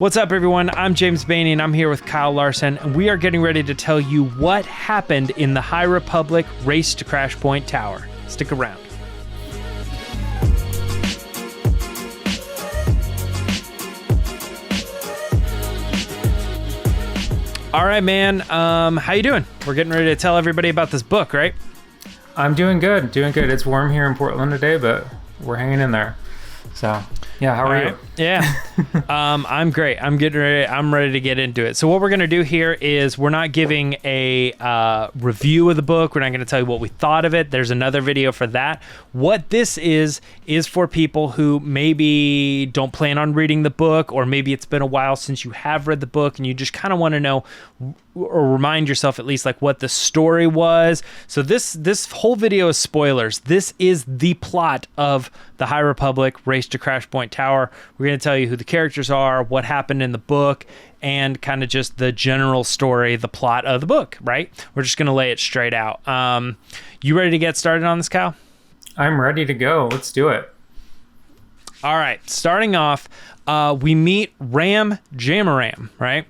What's up, everyone? I'm James Baney, and I'm here with Kyle Larson, and we are getting ready to tell you what happened in the High Republic race to Crashpoint Tower. Stick around. All right, man. How you doing? We're getting ready to tell everybody about this book, right? I'm doing good. It's warm here in Portland today, but we're hanging in there. So, yeah, how are you? Yeah, I'm great. I'm ready to get into it. So what we're going to do here is we're not giving a review of the book. We're not going to tell you what we thought of it. There's another video for that. What this is for people who maybe don't plan on reading the book, or maybe it's been a while since you have read the book and you just kind of want to know or remind yourself at least like what the story was. So this whole video is spoilers. This is the plot of the High Republic Race to Crashpoint Tower. We're going to tell you who the characters are, what happened in the book, and kind of just the general story, the plot of the book, right? We're just going to lay it straight out. You ready to get started on this, Kyle? I'm ready to go. Let's do it. All right, starting off, we meet Ram Jamaram, right?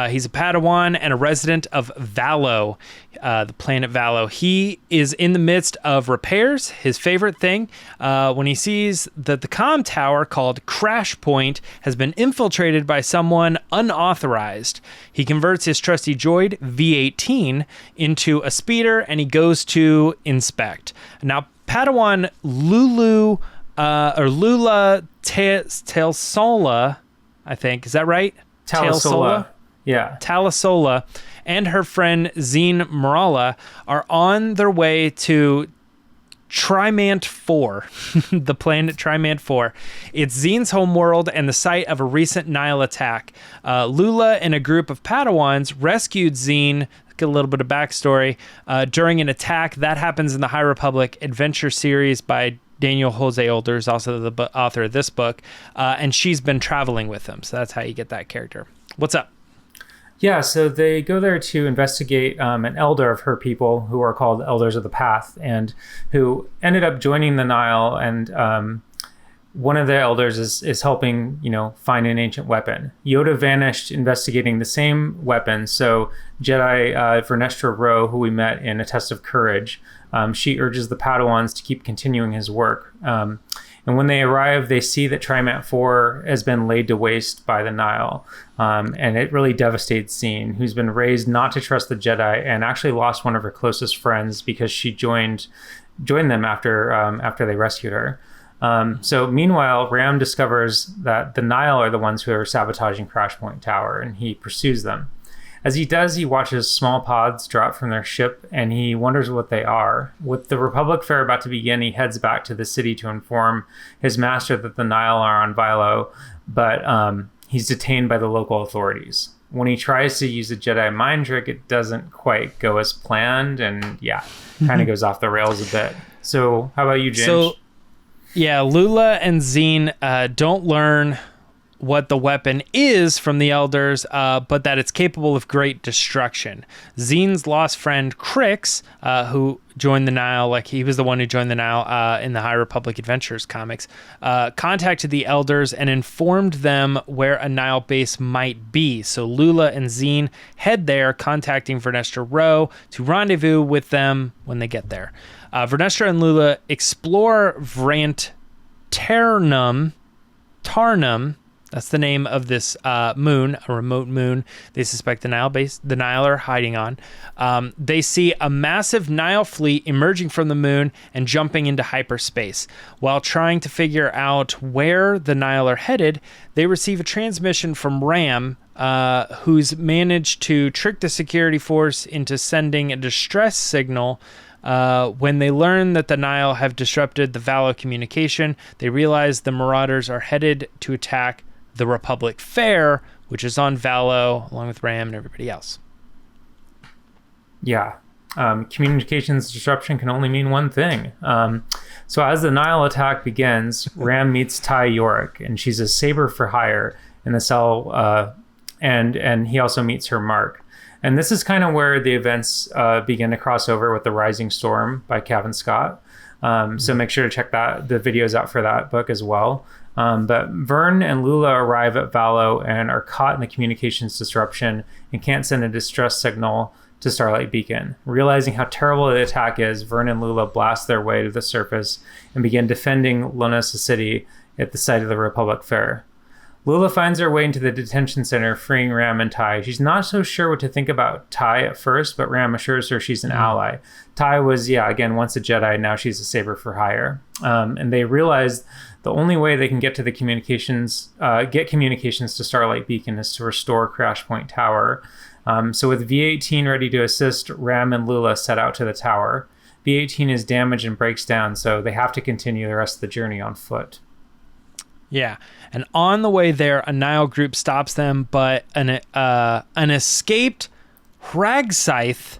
He's a Padawan and a resident of Valo, the planet Valo. He is in the midst of repairs. His favorite thing, when he sees that the comm tower called Crashpoint has been infiltrated by someone unauthorized. He converts his trusty droid V-18 into a speeder, and he goes to inspect. Now, Padawan Lula Tailsola, I think. Is that right? Tailsola. Yeah. Tailsola and her friend Zeen Marala are on their way to Trimant 4, the planet Trimant 4. It's Zeen's homeworld and the site of a recent NEEL attack. Lula and a group of Padawans rescued Zeen. Get a little bit of backstory. During an attack that happens in the High Republic adventure series by Daniel José Older, is also the author of this book, and she's been traveling with him. So that's how you get that character. What's up? Yeah, so they go there to investigate an elder of her people who are called Elders of the Path, and who ended up joining the NEEL, and one of the elders is helping, find an ancient weapon. Yoda vanished investigating the same weapon, so Jedi Vernestra Rowe, who we met in A Test of Courage, she urges the Padawans to keep continuing his work. And when they arrive, they see that Trimant 4 has been laid to waste by the NEEL. And it really devastates Zeen, who's been raised not to trust the Jedi and actually lost one of her closest friends because she joined them after they rescued her. So meanwhile, Ram discovers that the NEEL are the ones who are sabotaging Crashpoint Tower, and he pursues them. As he does, he watches small pods drop from their ship, and he wonders what they are. With the Republic fair about to begin, he heads back to the city to inform his master that the NEEL are on Valo, but he's detained by the local authorities. When he tries to use a Jedi mind trick, it doesn't quite go as planned, and kind of goes off the rails a bit. So how about you, James? So, yeah, Lula and Zeen don't learn what the weapon is from the elders, but that it's capable of great destruction. Zeen's lost friend Crix, who joined the NEEL, like he was the one who joined the NEEL in the High Republic Adventures comics, contacted the elders and informed them where a NEEL base might be. So Lula and Zeen head there, contacting Vernestra Rowe to rendezvous with them when they get there. Vernestra and Lula explore Tarnum. That's the name of this moon, a remote moon they suspect the NEEL are hiding on. They see a massive NEEL fleet emerging from the moon and jumping into hyperspace. While trying to figure out where the NEEL are headed, they receive a transmission from Ram, who's managed to trick the security force into sending a distress signal. When they learn that the NEEL have disrupted the Valo communication, they realize the Marauders are headed to attack the Republic Fair, which is on Valo, along with Ram and everybody else. Yeah. Communications disruption can only mean one thing. So as the NEEL attack begins, Ram meets Ty Yorick, and she's a saber for hire in the cell, and he also meets her Mark. And this is kind of where the events begin to cross over with The Rising Storm by Cavan Scott. So make sure to check the videos out for that book as well. But Vern and Lula arrive at Valo and are caught in the communications disruption and can't send a distress signal to Starlight Beacon. Realizing how terrible the attack is, Vern and Lula blast their way to the surface and begin defending Lonisa City at the site of the Republic Fair. Lula finds her way into the detention center, freeing Ram and Tai. She's not so sure what to think about Tai at first, but Ram assures her she's an ally. Tai was, again, once a Jedi, now she's a saber for hire. And they realize the only way they can get to the communications, get communications to Starlight Beacon is to restore Crashpoint Tower. So with V-18 ready to assist, Ram and Lula set out to the tower. V-18 is damaged and breaks down, so they have to continue the rest of the journey on foot. Yeah, and on the way there, a Nihil group stops them, but an escaped Hragsythe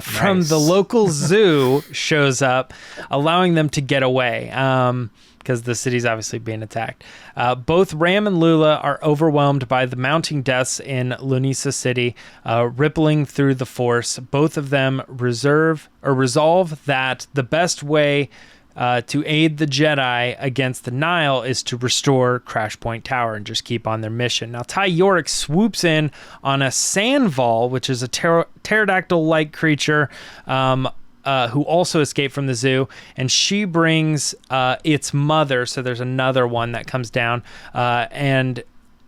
from the local zoo shows up, allowing them to get away, because the city's obviously being attacked. Both Ram and Lula are overwhelmed by the mounting deaths in Lonisa City, rippling through the Force. Both of them resolve that the best way to aid the Jedi against the Nihil is to restore Crashpoint Tower and just keep on their mission. Now, Tai Yorick swoops in on a Sandval, which is a pterodactyl-like creature who also escaped from the zoo, and she brings its mother, so there's another one that comes down, and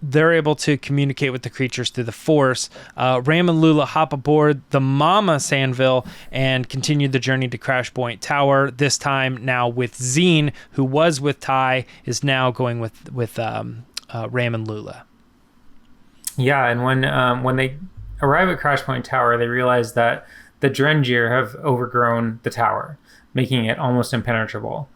they're able to communicate with the creatures through the Force. Ram and Lula hop aboard the Mama Sandville and continue the journey to Crashpoint Tower, this time now with Zeen, who was with Tai, is now going with Ram and Lula. Yeah, and when they arrive at Crashpoint Tower, they realize that the Drengir have overgrown the tower, making it almost impenetrable.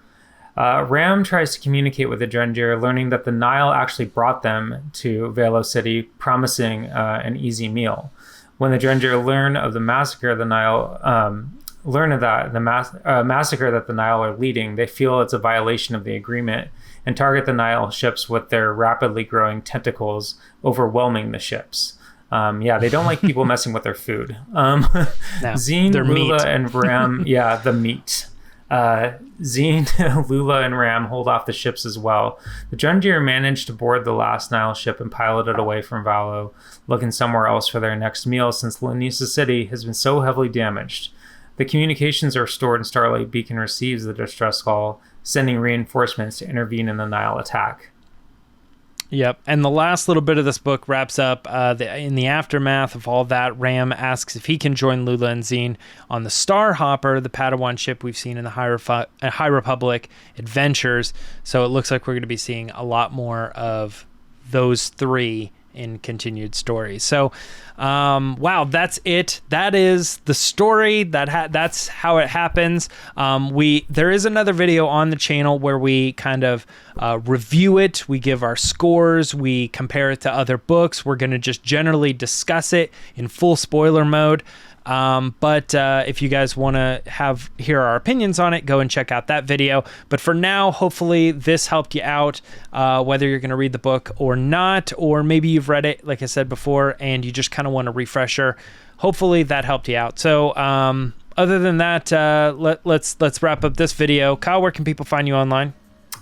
Ram tries to communicate with the Drengir, learning that the Nihil actually brought them to Valo City, promising an easy meal. When the Drengir learn of the massacre the Nihil massacre that the Nihil are leading, they feel it's a violation of the agreement and target the Nihil ships with their rapidly growing tentacles, overwhelming the ships. They don't like people messing with their food. Zeen, Lula, meat. And Ram, the meat. Zeen, Lula, and Ram hold off the ships as well. The Drengir manage to board the last Nihil ship and pilot it away from Valo, looking somewhere else for their next meal since Lonisa City has been so heavily damaged. The communications are restored and Starlight Beacon receives the distress call, sending reinforcements to intervene in the Nihil attack. Yep, and the last little bit of this book wraps up in the aftermath of all that. Ram asks if he can join Lula and Zeen on the Starhopper, the Padawan ship we've seen in the High Republic adventures. So it looks like we're going to be seeing a lot more of those three in continued stories. So, wow, that's it. That is the story. That's how it happens. There is another video on the channel where we kind of review it. We give our scores. We compare it to other books. We're going to just generally discuss it in full spoiler mode. But if you guys want to hear our opinions on it, go and check out that video. But for now, hopefully this helped you out, whether you're going to read the book or not, or maybe you've read it, like I said before, and you just kind of want a refresher. Hopefully that helped you out. So other than that, let's wrap up this video. Kyle, where can people find you online?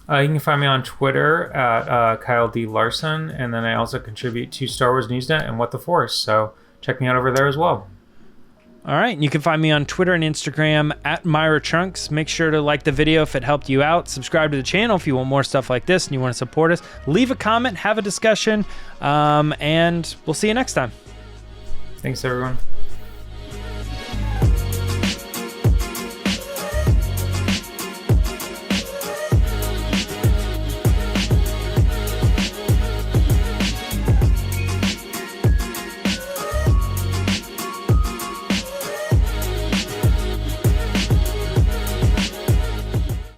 You can find me on Twitter at Kyle D. Larson, and then I also contribute to Star Wars Newsnet and What the Force. So check me out over there as well. All right, and you can find me on Twitter and Instagram at Myra Trunks. Make sure to like the video if it helped you out. Subscribe to the channel if you want more stuff like this and you want to support us. Leave a comment, have a discussion, and we'll see you next time. Thanks, everyone.